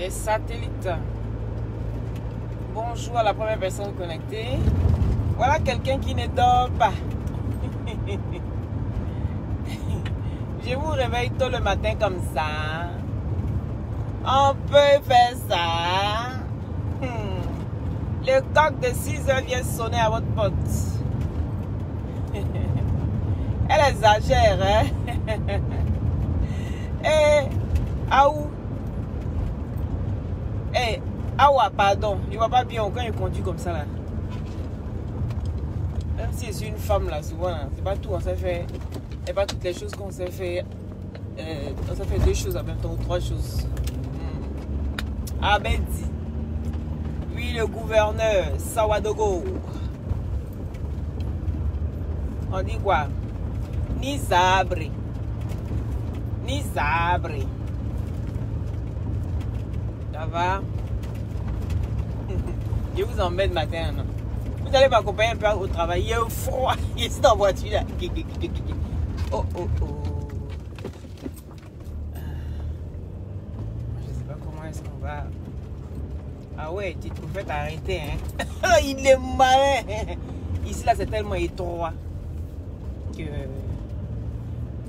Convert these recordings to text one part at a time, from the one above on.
Les satellites. Bonjour à la première personne connectée. Voilà quelqu'un qui ne dort pas. Je vous réveille tôt le matin comme ça. On peut faire ça. Le coq de 6 heures vient sonner à votre porte. Elle exagère, hein? Eh, Aou. Eh, Awa, pardon. Je ne vois pas bien quand il conduit comme ça là. Même si je suis une femme là, souvent, c'est pas tout, on sait faire. C'est pas toutes les choses qu'on sait faire. On sait faire 2 choses en même temps, ou 3 choses. Ah ben dit. Oui, le gouverneur Sawadogo. On dit quoi? Ni sabre. Ni sabre. Ça va? Je vous emmène matin, non? Vous allez m'accompagner un peu au travail. Il y a froid. Je suis en voiture là. Oh, oh, oh. Je ne sais pas comment est-ce qu'on va. Ah ouais, tu te fais t'arrêter, hein? Il est malin. Ici, là, c'est tellement étroit que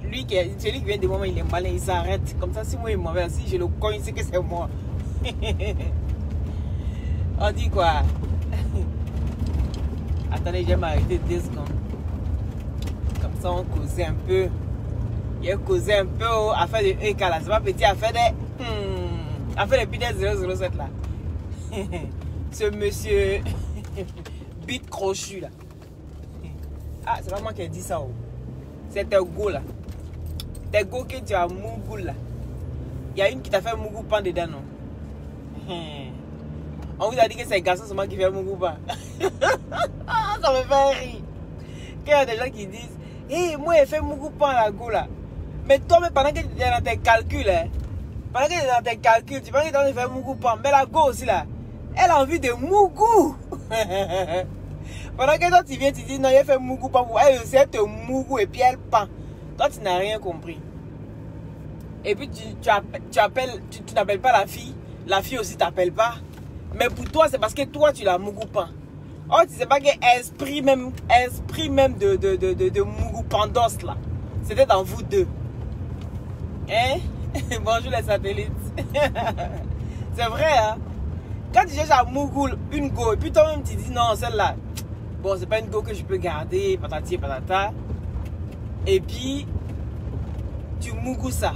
celui qui vient de moi, il est malin, il s'arrête. Comme ça, si moi, il est mauvais, si je le cogne, c'est que c'est moi. On dit quoi? Attendez, je vais m'arrêter 2 secondes. Comme ça, on causait un peu. Il a causé un peu affaire de EK là. C'est pas petit affaire de. Affaire de Peter 007 là. Ce monsieur. Bite crochu là. Ah, c'est pas moi qui ai dit ça. Oh. C'est tes go là. Tes go que tu as mougou là. Il y a une qui t'a fait mougou pan dedans, non? On vous a dit que c'est garçon seulement qui fait mougou pan. Ça me fait rire. Qu'il y a des gens qui disent, hé, moi, j'ai fait mougou pan à la go là. Mais toi, mais pendant que tu es dans tes calculs, hein, pendant que tu es dans tes calculs, tu penses que tu es en train de faire mougou pan. Mais la go aussi là, elle a envie de mougou. Pendant que toi tu viens, tu dis non, il a fait mougou pan pour elle aussi, elle te mougou et puis elle pend. Toi, tu n'as rien compris. Et puis tu n'appelles pas la fille aussi t'appelle pas. Mais pour toi, c'est parce que toi, tu la mougou pan. Oh, tu sais pas que esprit même de mougou pandos là, c'était dans vous deux. Hein? Bonjour les satellites. C'est vrai, hein? Quand tu cherches à mougou une go, et puis toi-même tu dis non, celle-là, bon, c'est pas une go que je peux garder, patati et patata. Et puis, tu mougou ça.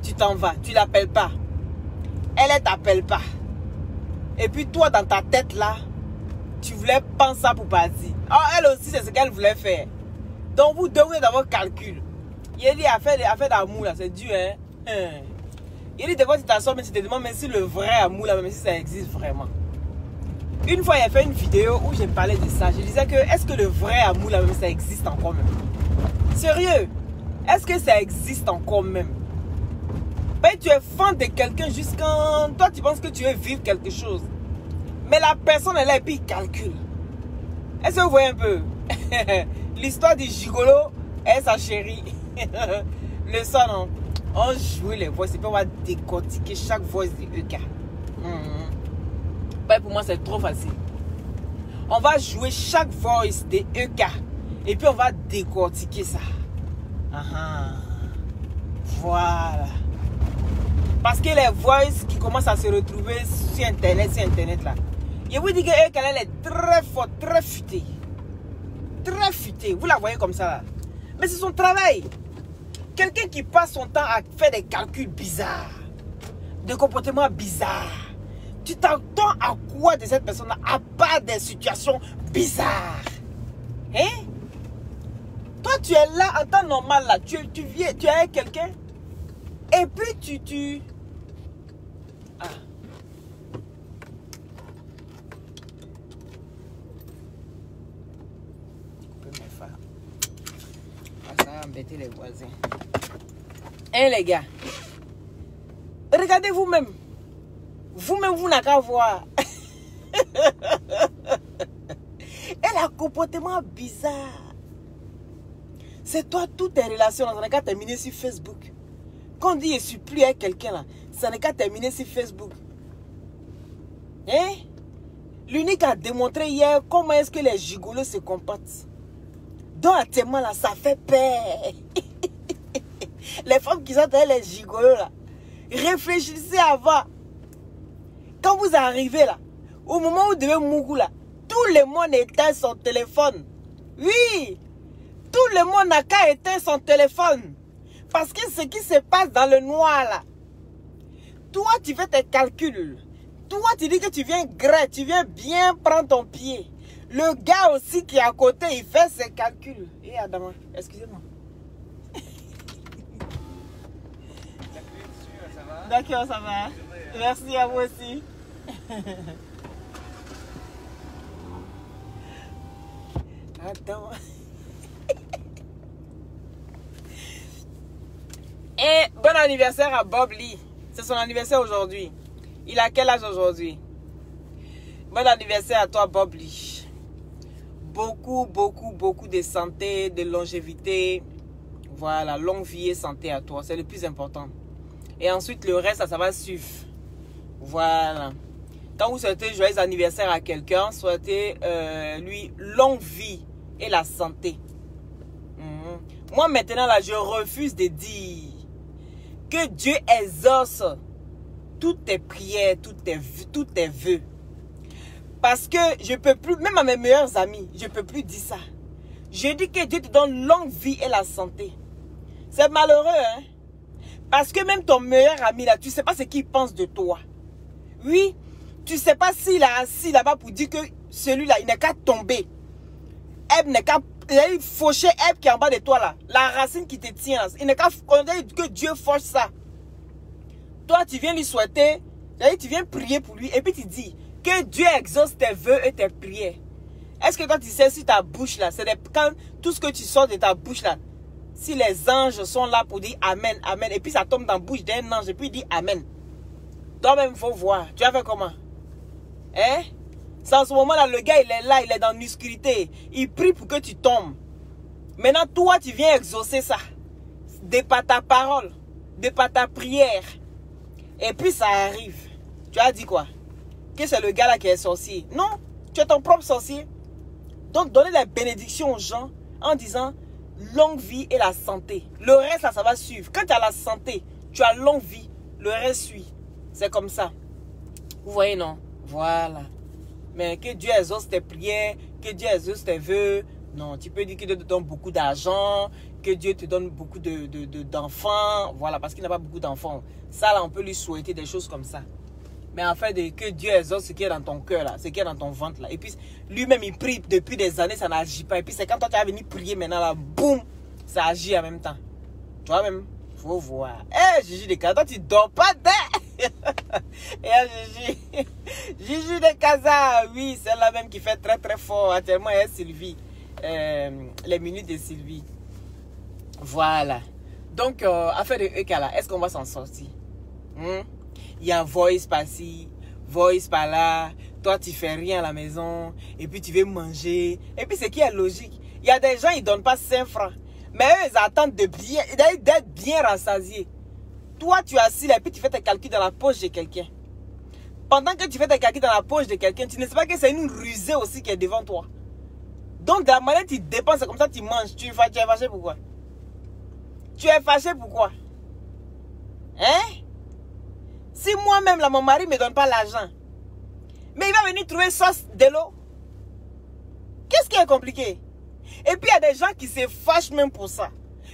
Tu t'en vas, tu l'appelles pas. Elle t'appelle pas. Et puis toi, dans ta tête là, tu voulais penser ça pour partir. Oh, elle aussi, c'est ce qu'elle voulait faire. Donc vous devez d'abord calcul. Il a dit affaire d'amour là, c'est dur, hein? Il dit des fois tu t'assois mais tu te demandes même si le vrai amour là, même si ça existe vraiment. Une fois il a fait une vidéo où j'ai parlé de ça. Je disais que est-ce que le vrai amour là même ça existe encore même? Sérieux? Est-ce que ça existe encore même? Ben, tu es fan de quelqu'un jusqu'en... Toi tu penses que tu veux vivre quelque chose. Mais la personne elle est là et puis il calcule. Est-ce que vous voyez un peu? L'histoire du gigolo et sa chérie. Le son, non? On joue les voix, et puis on va décortiquer chaque voix de EK. Ben, pour moi, c'est trop facile. On va jouer chaque voice de EK. Et puis on va décortiquer ça. Voilà. Parce que les voices qui commencent à se retrouver sur Internet là. Je vous dis que EK, elle est très forte, très futée. Très futée. Vous la voyez comme ça là. Mais c'est son travail. Quelqu'un qui passe son temps à faire des calculs bizarres, des comportements bizarres. Tu t'entends à quoi de cette personne-là, à part des situations bizarres? Hein? Toi, tu es là en temps normal, là. Tu viens, tu es avec quelqu'un. Et puis, tu... Ah. Ça va embêter les voisins. Hein, les gars? Regardez vous-même. Vous-même, vous n'avez qu'à voir. Elle a un comportement bizarre. C'est toi, toutes tes relations, on a qu'à terminer sur Facebook. Quand on dit je suis plus avec quelqu'un là, ça n'est qu'à terminer sur Facebook. Hein? L'unique a démontré hier comment est-ce que les gigolos se comportent. Donc actuellement là, ça fait peur. Les femmes qui sont derrière les gigolos là, réfléchissez avant. Quand vous arrivez là, au moment où vous devez mourir là, tout le monde éteint son téléphone. Oui, tout le monde n'a qu'à éteindre son téléphone. Parce que ce qui se passe dans le noir là, toi tu fais tes calculs. Toi tu dis que tu viens gré, tu viens bien prendre ton pied. Le gars aussi qui est à côté, il fait ses calculs. Et Adama, excusez-moi. D'accord, ça va. Merci à vous aussi. Attends. Et bon anniversaire à Bob Lee. C'est son anniversaire aujourd'hui. Il a quel âge aujourd'hui? Bon anniversaire à toi, Bob Lee. Beaucoup de santé, de longévité. Voilà, longue vie et santé à toi. C'est le plus important. Et ensuite, le reste, ça va suivre. Voilà. Quand vous souhaitez joyeux anniversaire à quelqu'un, souhaitez lui longue vie et la santé. Moi, maintenant, là, je refuse de dire que Dieu exauce toutes tes prières, tous tes vœux. Parce que je peux plus, même à mes meilleurs amis, je peux plus dire ça. Je dis que Dieu te donne longue vie et la santé. C'est malheureux, hein? Parce que même ton meilleur ami, là, tu ne sais pas ce qu'il pense de toi. Oui, tu ne sais pas s'il est assis là-bas pour dire que celui-là, il n'est qu'à tomber. Eb n'est qu'à faucher Eb qui est en bas de toi, là. La racine qui te tient, là. Il n'est qu'à que Dieu fauche ça. Toi, tu viens lui souhaiter, tu viens prier pour lui, et puis tu dis que Dieu exauce tes vœux et tes prières. Est-ce que quand tu sais sur ta bouche, là, c'est quand tout ce que tu sors de ta bouche, là, si les anges sont là pour dire Amen, Amen, et puis ça tombe dans la bouche d'un ange, et puis il dit Amen. Toi-même, il faut voir. Tu as fait comment? Hein? C'est en ce moment-là, le gars, il est là, il est dans l'obscurité. Il prie pour que tu tombes. Maintenant, toi, tu viens exaucer ça. De par ta parole, de par ta prière. Et puis, ça arrive. Tu as dit quoi? Que c'est le gars-là qui est sorcier. Non, tu es ton propre sorcier. Donc, donnez la bénédiction aux gens en disant longue vie et la santé. Le reste, là, ça va suivre. Quand tu as la santé, tu as longue vie, le reste suit. C'est comme ça. Vous voyez, non? Voilà. Mais que Dieu exauce tes prières, que Dieu exauce tes vœux. Non, tu peux dire que Dieu te donne beaucoup d'argent, que Dieu te donne beaucoup d'enfants. Voilà, parce qu'il n'a pas beaucoup d'enfants. Ça, là, on peut lui souhaiter des choses comme ça. Mais en fait, que Dieu exauce ce qui est dans ton cœur, là, ce qui est dans ton ventre, là. Et puis, lui-même, il prie depuis des années, ça n'agit pas. Et puis, c'est quand toi, tu vas venir prier maintenant, là, boum, ça agit en même temps. Toi-même, il faut voir. Eh, Gigi de Casa, toi, tu dors pas dès. Et Gigi de Casa, oui, c'est la même qui fait très fort. Actuellement, elle est Sylvie. Les minutes de Sylvie. Voilà. Donc, affaire de Ekala, est-ce qu'on va s'en sortir? Il y a voice par-ci, voice par-là. Toi, tu fais rien à la maison. Et puis, tu veux manger. Et puis, c'est qui est logique. Il y a des gens, ils ne donnent pas 5 francs. Mais eux, ils attendent d'être bien rassasiés. Toi, tu es assis là, et puis tu fais tes calculs dans la poche de quelqu'un. Pendant que tu fais tes calculs dans la poche de quelqu'un, tu ne sais pas que c'est une rusée aussi qui est devant toi. Donc, de la manière tu dépenses, c'est comme ça que tu manges. Tu es fâché pourquoi? Tu es fâché pourquoi? Hein? Si moi-même, là, mon mari ne me donne pas l'argent, mais il va venir trouver sauce de l'eau. Qu'est-ce qui est compliqué? Et puis, il y a des gens qui se fâchent même pour ça.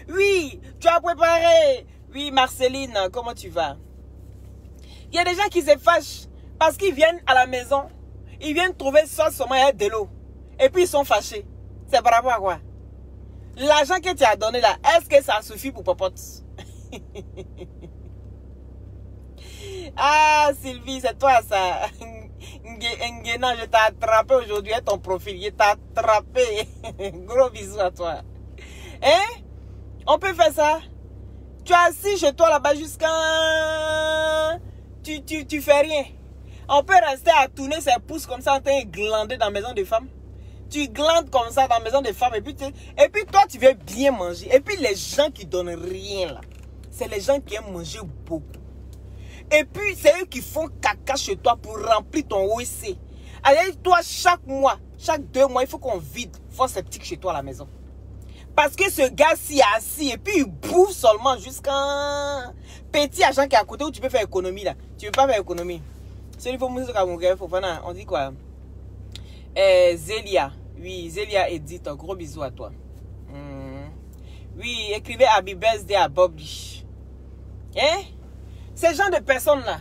Oui, tu as préparé. Oui, Marceline, comment tu vas? Il y a des gens qui se fâchent parce qu'ils viennent à la maison. Ils viennent trouver sauce seulement et de l'eau. Et puis, ils sont fâchés. C'est par rapport à quoi? L'argent que tu as donné là, est-ce que ça suffit pour popote? Ah, Sylvie, c'est toi ça. Ngena, je t'ai attrapé aujourd'hui, ton profil. Je t'ai attrapé. Gros bisous à toi. Hein? On peut faire ça? Tu es assis chez toi là-bas jusqu'à... Tu fais rien. On peut rester à tourner ses pouces comme ça en train de glander dans la maison de femmes. Tu glandes comme ça dans la maison de femmes et puis toi tu veux bien manger. Et puis les gens qui donnent rien là, c'est les gens qui aiment manger beaucoup. Et puis, c'est eux qui font caca chez toi pour remplir ton WC. Allez, toi, chaque mois, chaque 2 mois, il faut qu'on vide fond septique chez toi à la maison. Parce que ce gars-ci est assis et puis il bouffe seulement jusqu'à petit agent qui est à côté où tu peux faire économie là. Tu ne peux pas faire économie. C'est niveau musique à mon gars, on dit quoi? Zélia. Oui, Zélia Edith, un gros bisou à toi. Oui, écrivez Happy Birthday à Bob Lich. Hein? Ces gens de personnes-là,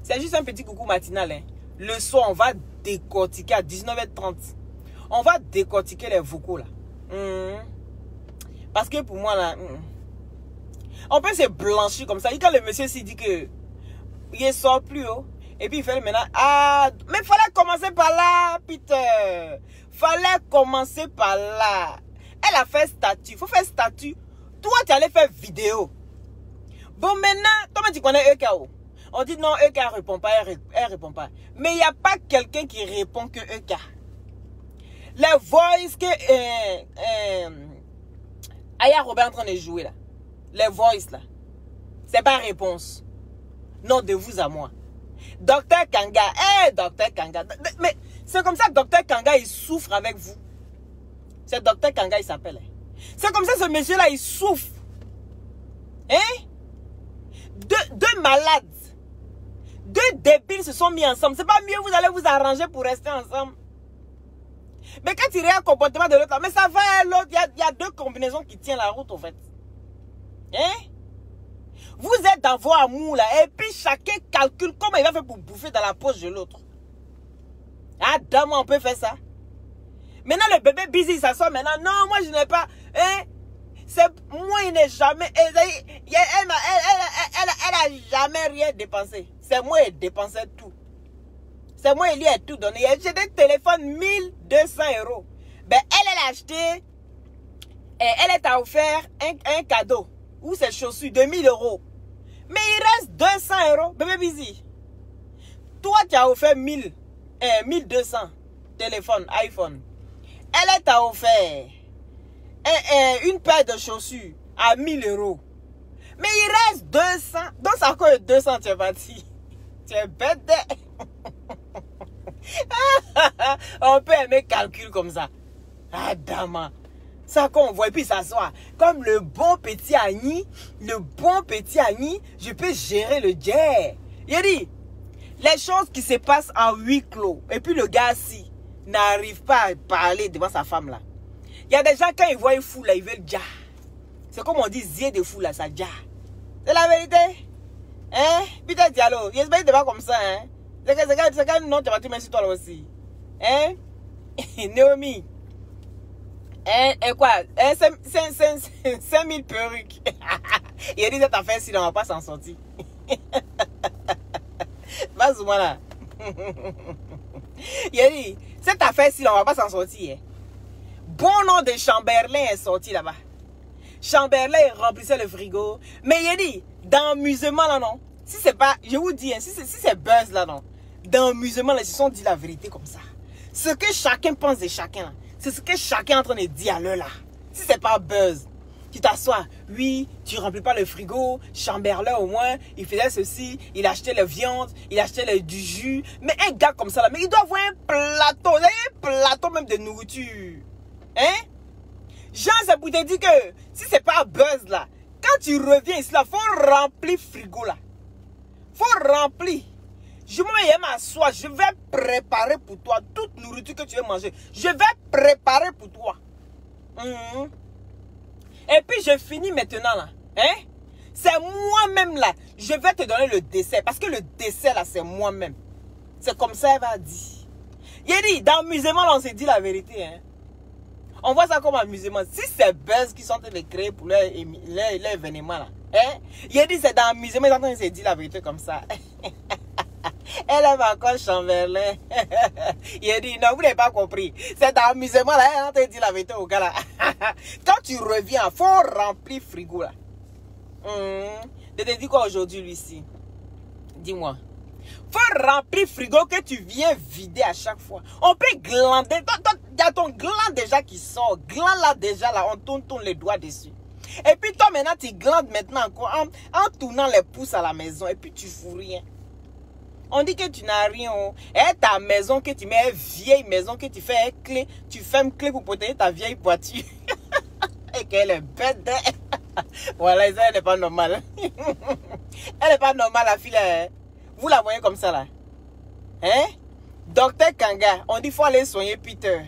c'est juste un petit coucou matinal. Hein. Le soir, on va décortiquer à 19h30. On va décortiquer les vocaux là. Parce que pour moi là, on peut se blanchir comme ça. Et quand le monsieur s'y dit que il ne sort plus haut, et puis il fait maintenant, ah, mais il fallait commencer par là, Peter. Fallait commencer par là. Elle a fait statut. Il faut faire statut. Toi, tu allais faire vidéo. Bon, maintenant, toi, tu connais EKO. On dit non, EK ne répond pas, elle répond pas. Mais il n'y a pas quelqu'un qui répond que EK. Les voices que Aya Robert est en train de jouer là. Les voices là. C'est pas réponse. Non, de vous à moi. Docteur Kanga. Docteur Kanga. Mais c'est comme ça que Docteur Kanga, il souffre avec vous. C'est Docteur Kanga, il s'appelle. C'est comme ça ce monsieur-là, il souffre. Hein? Deux malades. 2 débiles se sont mis ensemble. C'est pas mieux, vous allez vous arranger pour rester ensemble. Mais quand il regarde le comportement de l'autre, mais ça va, l'autre, il y a 2 combinaisons qui tiennent la route, en fait. Hein? Vous êtes dans vos amours, là, et puis chacun calcule comment il va faire pour bouffer dans la poche de l'autre. Ah, dame, on peut faire ça. Maintenant, le bébé busy, il s'assoit maintenant. Non, moi, je n'ai pas... Hein? Moi, il n'est jamais... Elle a jamais rien dépensé. C'est moi qui dépensais tout. C'est moi qui lui ai tout donné. J'ai des téléphones 1200 €. Ben, elle a acheté... Elle t'a offert un cadeau. Ou ses chaussures de 1000 €. Mais il reste 200 €. Bébé busy. Toi, tu as offert 1200 téléphone, iPhone. Elle t'a offert une paire de chaussures à 1000 €. Mais il reste 200. Donc, ça coûte 200, tu es parti. Tu es bête. On peut aimer calcul comme ça. Ah, dama. Ça qu'on voit et puis s'asseoir. Comme le bon petit Agni, je peux gérer le jet. Il dit, les choses qui se passent en huis clos. Et puis le gars-ci n'arrive pas à parler devant sa femme là. Il y a des gens quand ils voient une foule là, ils veulent déjà. C'est comme on dit, zier de fou là, ça déjà. C'est la vérité. Hein? Peter Diallo, j'espère que tu pas comme ça, hein? C'est quand non, tu vas te mettre sur toi là aussi. Hein? Naomi. Hein? Et quoi? 5000 perruques. Il a dit cette affaire-ci, on va pas s'en sortir. Vas-y, moi là. Il a dit, cette affaire-ci, on va pas s'en sortir. Bon nom de Chamberlain est sorti là-bas. Chamberlain remplissait le frigo. Mais il a dit, dans l'amusement là, non. Si c'est pas, je vous dis, hein, si c'est buzz là, non. Dans l'amusement là, ils se sont dit la vérité comme ça. Ce que chacun pense de chacun là, c'est ce que chacun est en train de dire à l'heure là. Si c'est pas buzz, tu t'assois, oui, tu remplis pas le frigo. Chamberlain au moins, il faisait ceci, il achetait la viande, il achetait du jus. Mais un gars comme ça là, mais il doit avoir un plateau même de nourriture. Hein? Jean, c'est pour te dire que si c'est pas buzz là, quand tu reviens ici là, faut remplir frigo là. Faut remplir. Je vais m'asseoir, je vais préparer pour toi toute nourriture que tu veux manger. Je vais préparer pour toi. Et puis je finis maintenant là. Hein? C'est moi-même là. Je vais te donner le dessert. Parce que le dessert là, c'est moi-même. C'est comme ça, elle va dire. Il a dit, dans l'amusement là, on s'est dit la vérité. Hein? On voit ça comme amusement. Si c'est buzz qui sont en train de créer pour leur événement là. Hein? Il a dit, c'est dans l'amusement, ils sont en train de se dire la vérité comme ça. Elle aime encore Chamberlain. Il a dit, non, vous n'avez pas compris. C'est dans l'amusement là, elle est en train de dire la vérité au gars là. Quand tu reviens, il faut remplir frigo là. Je te dis quoi aujourd'hui, Lucie? Dis-moi. Faut remplir frigo que tu viens vider à chaque fois. On peut glander. Il y a ton gland déjà qui sort. Gland là déjà là, on tourne les doigts dessus. Et puis toi maintenant, tu glandes maintenant encore en tournant les pouces à la maison. Et puis tu fous rien. On dit que tu n'as rien. Et ta maison que tu mets, vieille maison que tu fais un clé, tu fermes clé pour protéger ta vieille voiture. Et qu'elle est bête. Voilà, elle n'est pas normale. Elle n'est pas normale, la fille. Hein? Vous la voyez comme ça là. Hein? Docteur Kanga, on dit qu'il faut aller soigner Peter.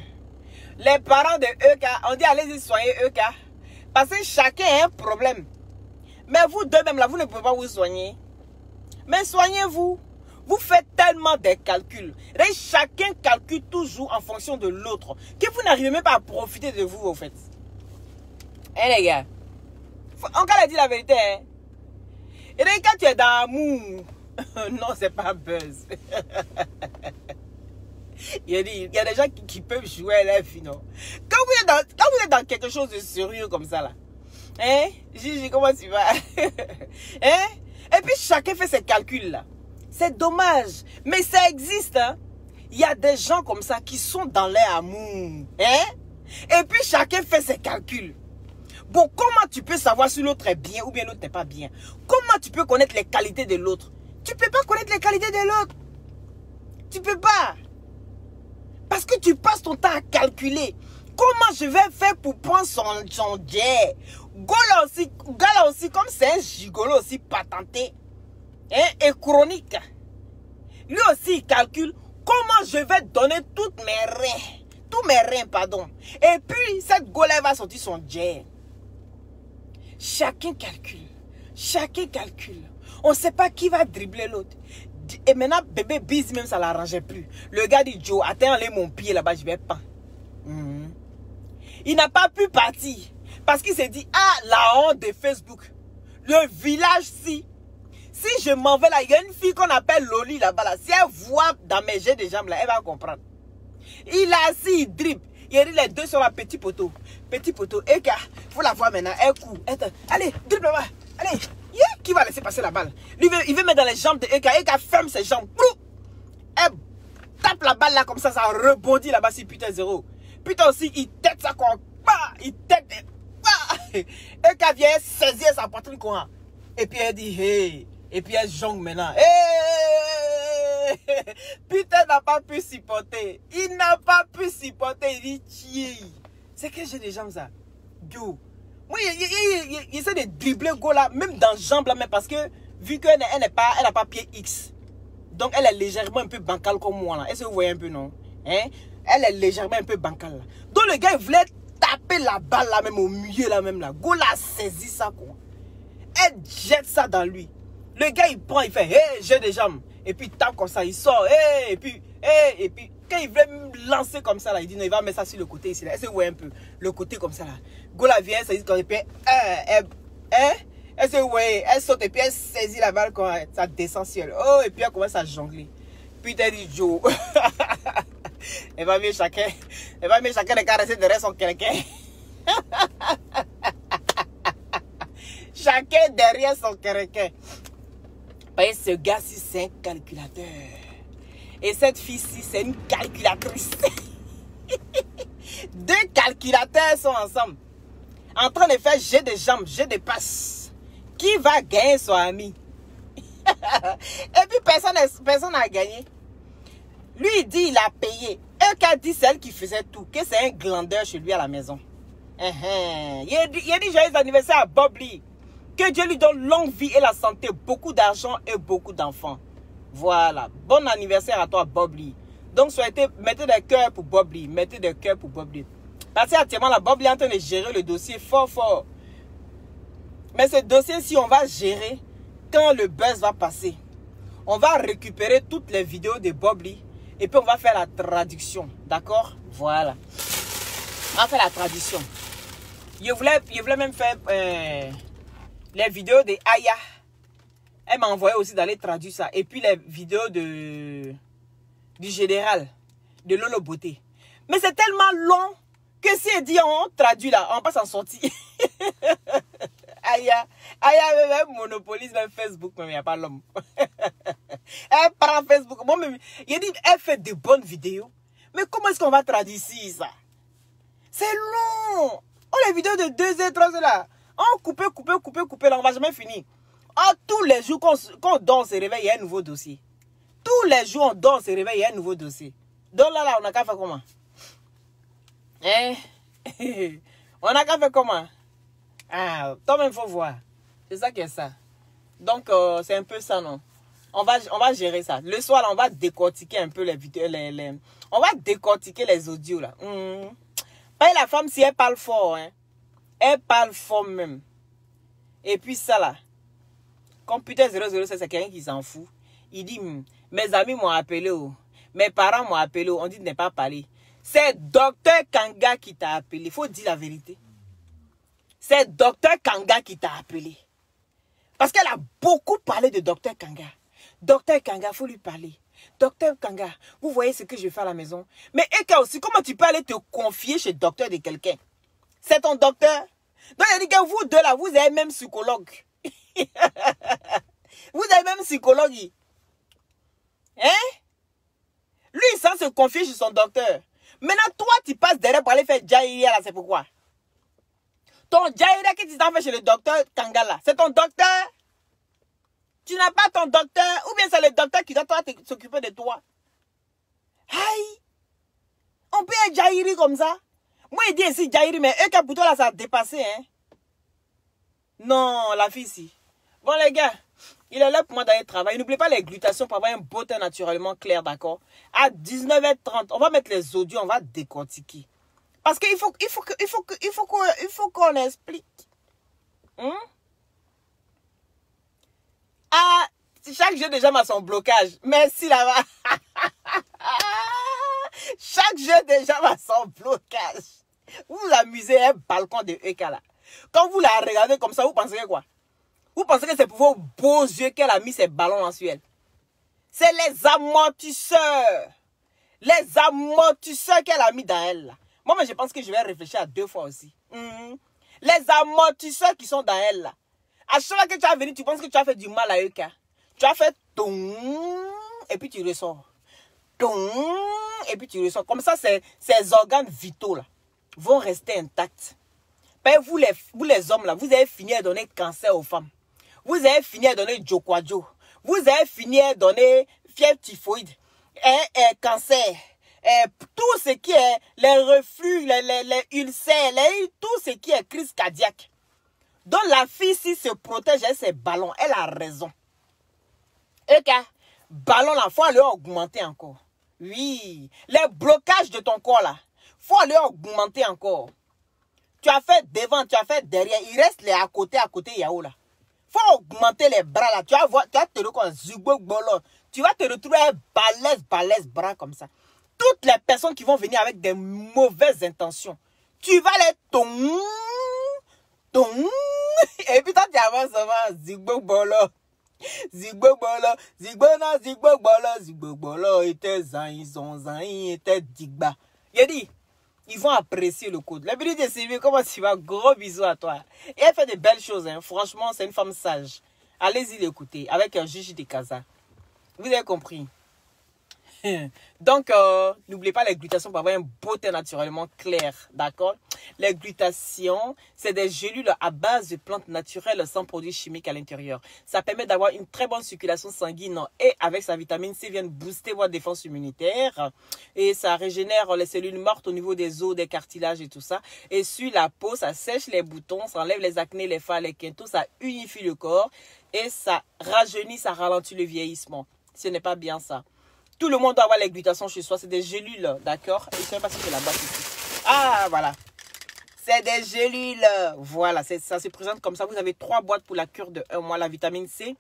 Les parents de EK, on dit allez-y soigner EK. Parce que chacun a un problème. Mais vous deux même là, vous ne pouvez pas vous soigner. Mais soignez-vous. Vous faites tellement des calculs. Et chacun calcule toujours en fonction de l'autre. Que vous n'arrivez même pas à profiter de vous, au fait. Eh les gars. On va dire la vérité. Hein? Et quand tu es dans l'amour. Non, c'est pas buzz. Il y a des gens qui peuvent jouer à la vie, non? Quand vous êtes dans quelque chose de sérieux comme ça, là. Hein? Gigi, comment tu vas? Hein? Et puis chacun fait ses calculs, là. C'est dommage. Mais ça existe, hein? Il y a des gens comme ça qui sont dans leur amour. Hein? Et puis chacun fait ses calculs. Bon, comment tu peux savoir si l'autre est bien ou bien l'autre n'est pas bien? Comment tu peux connaître les qualités de l'autre? Tu ne peux pas connaître les qualités de l'autre. Tu ne peux pas. Parce que tu passes ton temps à calculer. Comment je vais faire pour prendre son jet? Gars aussi, comme c'est un gigolo aussi patenté. Hein, et chronique. Lui aussi, il calcule comment je vais donner tous mes reins, pardon. Et puis, cette golette va sortir son jet. Chacun calcule. Chacun calcule. On ne sait pas qui va dribbler l'autre. Et maintenant, bébé Biz, même ça ne l'arrangeait plus. Le gars dit, Joe, attends, enlève mon pied là-bas, je vais pas. Il n'a pas pu partir. Parce qu'il s'est dit, ah, la honte de Facebook. Le village-ci. Si je m'en vais là, il y a une fille qu'on appelle Loli là-bas. Là. Si elle voit dans mes jets de jambes là, elle va comprendre. Il a assis, il dribble. Il a dit les deux sur la petit poteau. Petit poteau. Eka, il faut la voir maintenant. Elle court. Allez, dribble là-bas. Allez. Yeah, qui va laisser passer la balle? Lui, il veut mettre dans les jambes de Eka. Eka ferme ses jambes. Elle tape la balle là comme ça rebondit là-bas sur Peter 0. Peter aussi, il tête ça quoi. Il tête. Eka vient saisir sa poitrine quoi. Et puis elle dit hey. Et puis elle jongle maintenant. Hey! Peter n'a pas pu supporter. Il n'a pas pu supporter. Il dit tiens. C'est que j'ai des jambes ça. Yo. Moi, il essaie de dribbler go là, même dans jambes là, mais parce que vu qu'elle n'a pas pied X. Donc elle est légèrement un peu bancale comme moi là. Est-ce que vous voyez un peu non? Hein? Elle est légèrement un peu bancale là. Donc le gars il voulait taper la balle là même au milieu là même là. Go là saisit ça quoi. Elle jette ça dans lui. Le gars il prend, il fait hey, j'ai des jambes. Et puis il tape comme ça, il sort, hey, et puis quand il veut me lancer comme ça là, il dit non, il va mettre ça sur le côté ici là. Est-ce que vous voyez un peu le côté comme ça là? Gola vient, ça dit quand il fait est-ce que vous voyez, elle saute et puis elle saisit la balle quand ça descend sur elle. Oh, et puis elle commence à jongler. Puis elle dit Joe. Elle va mieux chacun de caresser derrière son quelqu'un. Chacun derrière son quelqu'un. Et ce gars-ci, c'est un calculateur. Et cette fille-ci, c'est une calculatrice. Deux calculateurs sont ensemble. En train de faire j'ai des jambes, j'ai des passes. Qui va gagner son ami? Et puis personne n'a gagné. Lui, il dit il a payé. Un qui a dit c'est elle qui faisait tout. Que c'est un glandeur chez lui à la maison. Il a dit joyeux anniversaire à Bob Lee. Que Dieu lui donne longue vie et la santé, beaucoup d'argent et beaucoup d'enfants. Voilà. Bon anniversaire à toi, Bob Lee. Donc, mettez des cœurs pour Bob Lee. Mettez des cœurs pour Bob Lee. Parce qu'actuellement, la Bob Lee est en train de gérer le dossier fort. Mais ce dossier-ci, on va gérer quand le buzz va passer. On va récupérer toutes les vidéos de Bob Lee et puis on va faire la traduction. D'accord? Voilà. On va faire la traduction. Je voulais même faire les vidéos de Aya. Elle m'a envoyé aussi d'aller traduire ça. Et puis les vidéos du général, de Lolo Beauté. Mais c'est tellement long que si elle dit on traduit là, on passe en sortie. Aya même monopolise même Facebook, mais il n'y a pas l'homme. Elle prend Facebook. Moi, même, il dit, elle fait de bonnes vidéos. Mais comment est-ce qu'on va traduire ici, ça? C'est long. Oh, les vidéos de 2 heures, 3 heures là. On coupe, là, on va jamais finir. Oh, tous les jours qu'on dort, on se réveille, il y a un nouveau dossier. Tous les jours, on dort, on se réveille, il y a un nouveau dossier. Donc là, on a qu'à faire comment? Hein? On a qu'à faire comment? Ah, toi-même, il faut voir. C'est ça qui est ça. Donc, c'est un peu ça, non? On va gérer ça. Le soir, là, on va décortiquer un peu les vidéos. On va décortiquer les audios, là. Pas la femme, si elle parle fort, hein. Elle parle fort même. Et puis ça, là. Computer 007, c'est quelqu'un qui s'en fout. Il dit, mes amis m'ont appelé, oh. Mes parents m'ont appelé, oh. On dit de ne pas parler. C'est Docteur Kanga qui t'a appelé. Il faut dire la vérité. C'est Docteur Kanga qui t'a appelé. Parce qu'elle a beaucoup parlé de Docteur Kanga. Docteur Kanga, il faut lui parler. Docteur Kanga, vous voyez ce que je fais à la maison. Mais Eka aussi, comment tu peux aller te confier chez le docteur de quelqu'un? C'est ton docteur. Donc il dit que vous deux là, vous avez même psychologue. Vous avez même psychologue. Hein? Lui, il sent se confier chez son docteur. Maintenant, toi, tu passes derrière pour aller faire Jaïria là, c'est pourquoi? Ton Jaïria que tu t'en fais chez le docteur Kanga là, c'est ton docteur? Tu n'as pas ton docteur, ou bien c'est le docteur qui doit s'occuper de toi. Aïe! On peut être Jaïri comme ça? Moi, il dit ici Jaïri, mais eux, Caputo là, ça a dépassé, hein? Non, la fille ici. Bon, les gars, il est là pour moi d'aller travailler. N'oubliez pas les glutations pour avoir un beau teint naturellement clair, d'accord? À 19h30, on va mettre les audios, on va décortiquer. Parce qu'il faut qu'on explique. Ah, chaque jeu déjà a son blocage. Merci là-bas. Chaque jeu déjà a son blocage. Vous vous amusez un balcon de Eka là. Quand vous la regardez comme ça, vous pensez que quoi? Vous pensez que c'est pour vos beaux yeux qu'elle a mis ses ballons mensuels. C'est les amortisseurs. Les amortisseurs qu'elle a mis dans elle là. Moi, mais je pense que je vais réfléchir à 2 fois aussi. Les amortisseurs qui sont dans elle là. À chaque fois que tu vas venir, tu penses que tu as fait du mal à Eka. Tu as fait ton et puis tu ressors. Ton et puis tu ressors. Comme ça, ces organes vitaux là vont rester intacts. Ben, vous les hommes là, vous avez fini à donner cancer aux femmes. Vous avez fini à donner Jokwadjo. Vous avez fini à donner fièvre typhoïde, cancer, tout ce qui est les reflux, les ulcères, tout ce qui est crise cardiaque. Donc la fille, si se protège avec ses ballons, elle a raison. Et que ballon là, il faut aller augmenter encore. Oui, les blocages de ton corps là, il faut aller augmenter encore. Tu as fait devant, tu as fait derrière, il reste les à côté, Yao là. Il faut augmenter les bras là. Tu vas voir, tu vas te retrouver tu vas te retrouver un balèze bras comme ça. Toutes les personnes qui vont venir avec des mauvaises intentions, tu vas les et puis toi tu avances seulement Zigbobolo, était était digba. Il dit, ils vont apprécier le code. La vérité, c'est comment tu vas? Gros bisous à toi. Et elle fait de belles choses, hein. Franchement, c'est une femme sage. Allez-y l'écouter avec un Gigi de Casa. Vous avez compris? Donc, n'oubliez pas les glutations pour avoir un beau teint naturellement clair, d'accord? Les glutations, c'est des gélules à base de plantes naturelles sans produits chimiques à l'intérieur. Ça permet d'avoir une très bonne circulation sanguine et avec sa vitamine C, vient booster votre défense immunitaire. Et ça régénère les cellules mortes au niveau des os, des cartilages et tout ça. Et sur la peau, ça sèche les boutons, ça enlève les acnés, les phares, les quintaux, ça unifie le corps et ça rajeunit, ça ralentit le vieillissement. Ce n'est pas bien ça. Tout le monde doit avoir les glutations chez soi. C'est des gélules, d'accord? Et je ne sais pas si c'est la boîte ici. Ah, voilà. C'est des gélules. Voilà, ça se présente comme ça. Vous avez 3 boîtes pour la cure de 1 mois. La vitamine C,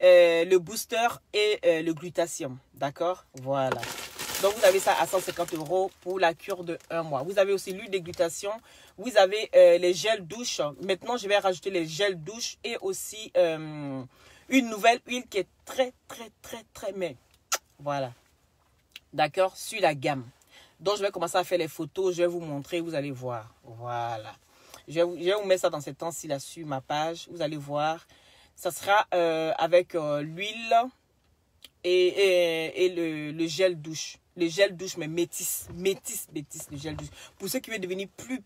le booster et le glutathium. D'accord? Voilà. Donc, vous avez ça à 150 € pour la cure de 1 mois. Vous avez aussi l'huile de glutation. Vous avez les gels douche. Maintenant, je vais rajouter les gels douche et aussi une nouvelle huile qui est très maigre. Voilà. D'accord? Sur la gamme. Donc, je vais commencer à faire les photos. Je vais vous montrer. Vous allez voir. Voilà. Je vais vous mettre ça dans ce temps-ci là sur ma page. Vous allez voir. Ça sera avec l'huile et le gel douche. Le gel douche, mais métis, le gel douche. Pour ceux qui veulent devenir plus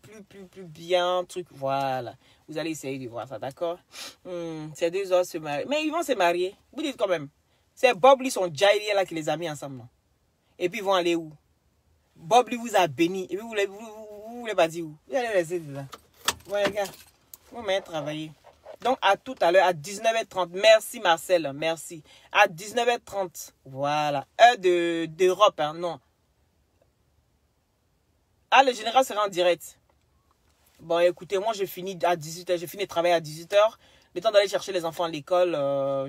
bien, truc, voilà. Vous allez essayer de voir ça, d'accord? Ces deux hommes se marient. Mais ils vont se marier. Vous dites quand même. C'est Bob Lee, son Jairi là, qui les a mis ensemble. Non? Et puis ils vont aller où? Bob Lee vous a béni. Et puis vous voulez pas dire où? Vous allez laisser là. Ouais, les gars. Vous m'avez travaillé. Donc, à tout à l'heure, à 19h30. Merci, Marcel. Merci. À 19h30. Voilà. Heure d'Europe, hein. Non. Ah, le général sera en direct. Bon, écoutez, moi, je finis à 18h. Je finis de travailler à 18h. Le temps d'aller chercher les enfants à l'école,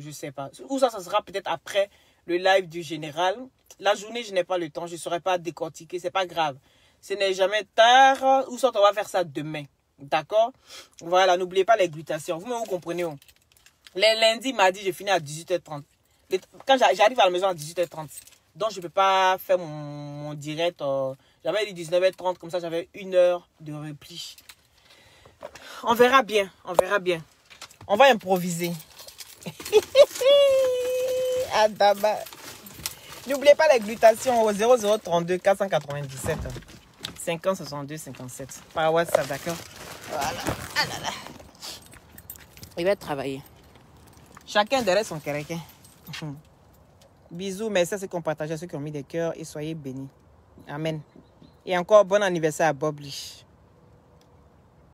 je sais pas. Ou ça sera peut-être après le live du général. La journée, je n'ai pas le temps. Je ne saurais pas décortiquer. C'est pas grave. Ce n'est jamais tard. Ou soit on va faire ça demain. D'accord? Voilà, n'oubliez pas les glutations. Vous comprenez où? Les lundis, mardi, je finis à 18h30. Quand j'arrive à la maison à 18h30. Donc, je ne peux pas faire mon direct. J'avais dit 19h30, comme ça, j'avais 1 heure de repli. On verra bien, on verra bien. On va improviser. Adaba. N'oubliez pas les glutations au 0032 497 50 62 57. Par WhatsApp, d'accord? Voilà. Ah là là. Il va travailler. Chacun derrière son kéréké. Bisous, merci à ceux qui ont partagé, à ceux qui ont mis des cœurs et soyez bénis. Amen. Et encore bon anniversaire à Bob Lee.